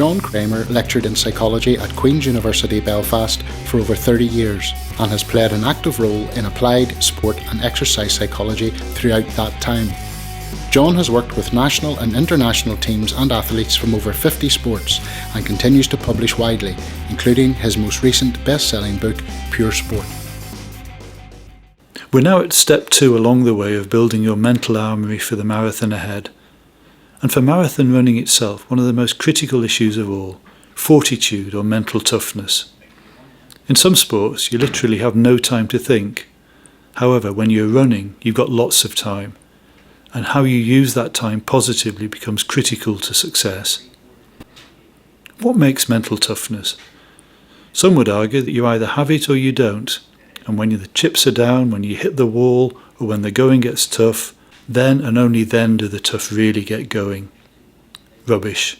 John Kramer lectured in psychology at Queen's University Belfast for over 30 years and has played an active role in applied sport and exercise psychology throughout that time. John has worked with national and international teams and athletes from over 50 sports and continues to publish widely, including his most recent best-selling book, Pure Sport. We're now at step 2 along the way of building your mental armoury for the marathon ahead. And for marathon running itself, one of the most critical issues of all, fortitude or mental toughness. In some sports, you literally have no time to think. However, when you're running, you've got lots of time. And how you use that time positively becomes critical to success. What makes mental toughness? Some would argue that you either have it or you don't, and when the chips are down, when you hit the wall, or when the going gets tough, then and only then do the tough really get going. Rubbish.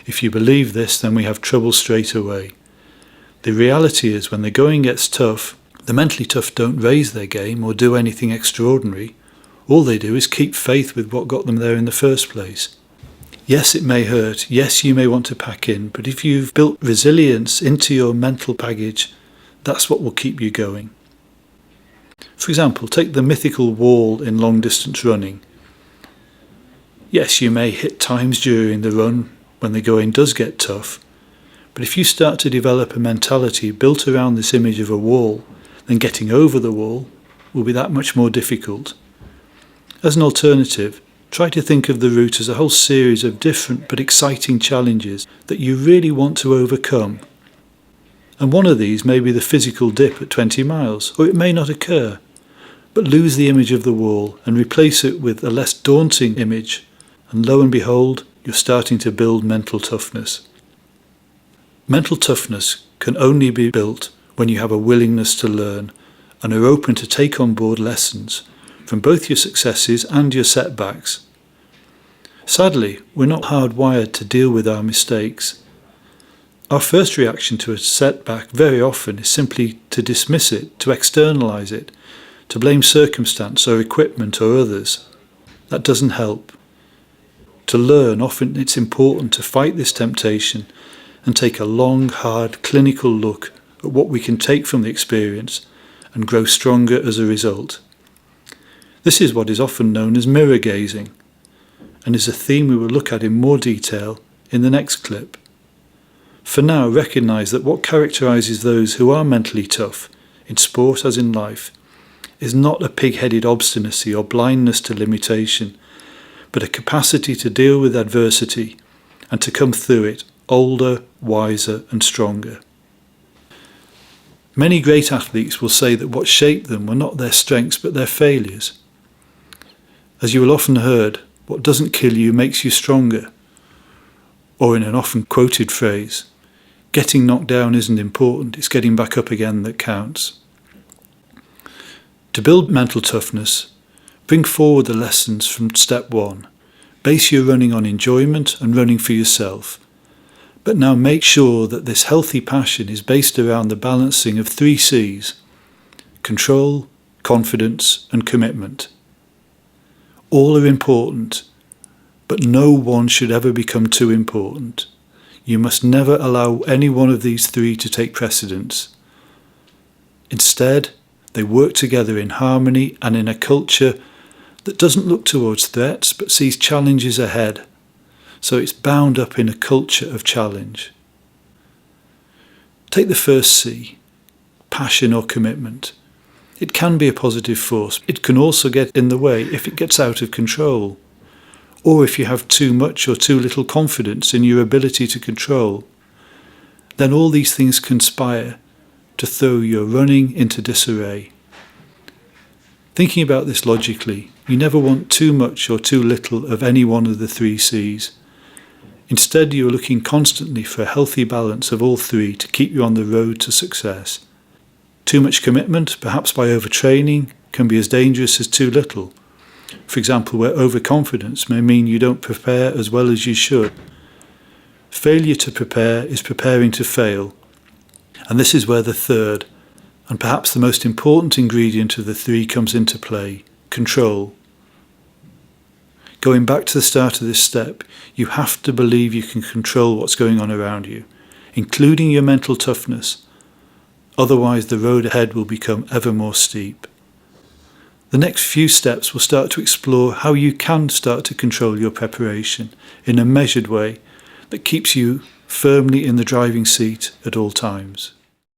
If you believe this, then we have trouble straight away. The reality is, when the going gets tough, the mentally tough don't raise their game or do anything extraordinary. All they do is keep faith with what got them there in the first place. Yes, it may hurt. Yes, you may want to pack in. But if you've built resilience into your mental baggage, that's what will keep you going. For example, take the mythical wall in long-distance running. Yes, you may hit times during the run when the going does get tough. But if you start to develop a mentality built around this image of a wall, then getting over the wall will be that much more difficult. As an alternative, try to think of the route as a whole series of different but exciting challenges that you really want to overcome. And one of these may be the physical dip at 20 miles, or it may not occur. But lose the image of the wall and replace it with a less daunting image, and lo and behold, you're starting to build mental toughness. Mental toughness can only be built when you have a willingness to learn and are open to take on board lessons from both your successes and your setbacks. Sadly, we're not hardwired to deal with our mistakes. Our first reaction to a setback very often is simply to dismiss it, to externalise it, to blame circumstance or equipment or others. That doesn't help. To learn, often it's important to fight this temptation and take a long, hard, clinical look at what we can take from the experience and grow stronger as a result. This is what is often known as mirror gazing, and is a theme we will look at in more detail in the next clip. For now, recognise that what characterises those who are mentally tough, in sport as in life, is not a pig-headed obstinacy or blindness to limitation, but a capacity to deal with adversity and to come through it older, wiser and stronger. Many great athletes will say that what shaped them were not their strengths but their failures. As you will often heard, what doesn't kill you makes you stronger. Or in an often quoted phrase, getting knocked down isn't important, it's getting back up again that counts. To build mental toughness, bring forward the lessons from step 1. Base your running on enjoyment and running for yourself. But now make sure that this healthy passion is based around the balancing of 3 C's: control, confidence and commitment. All are important, but no one should ever become too important. You must never allow any one of these 3 to take precedence. Instead, they work together in harmony and in a culture that doesn't look towards threats but sees challenges ahead. So it's bound up in a culture of challenge. Take the first C, passion or commitment. It can be a positive force. It can also get in the way if it gets out of control, or if you have too much or too little confidence in your ability to control. Then all these things conspire to throw your running into disarray. Thinking about this logically, you never want too much or too little of any one of the 3 C's. Instead, you are looking constantly for a healthy balance of all 3 to keep you on the road to success. Too much commitment, perhaps by overtraining, can be as dangerous as too little. For example, where overconfidence may mean you don't prepare as well as you should. Failure to prepare is preparing to fail. And this is where the third, and perhaps the most important ingredient of the 3 comes into play: control. Going back to the start of this step, you have to believe you can control what's going on around you, including your mental toughness. Otherwise, the road ahead will become ever more steep. The next few steps will start to explore how you can start to control your preparation in a measured way that keeps you firmly in the driving seat at all times.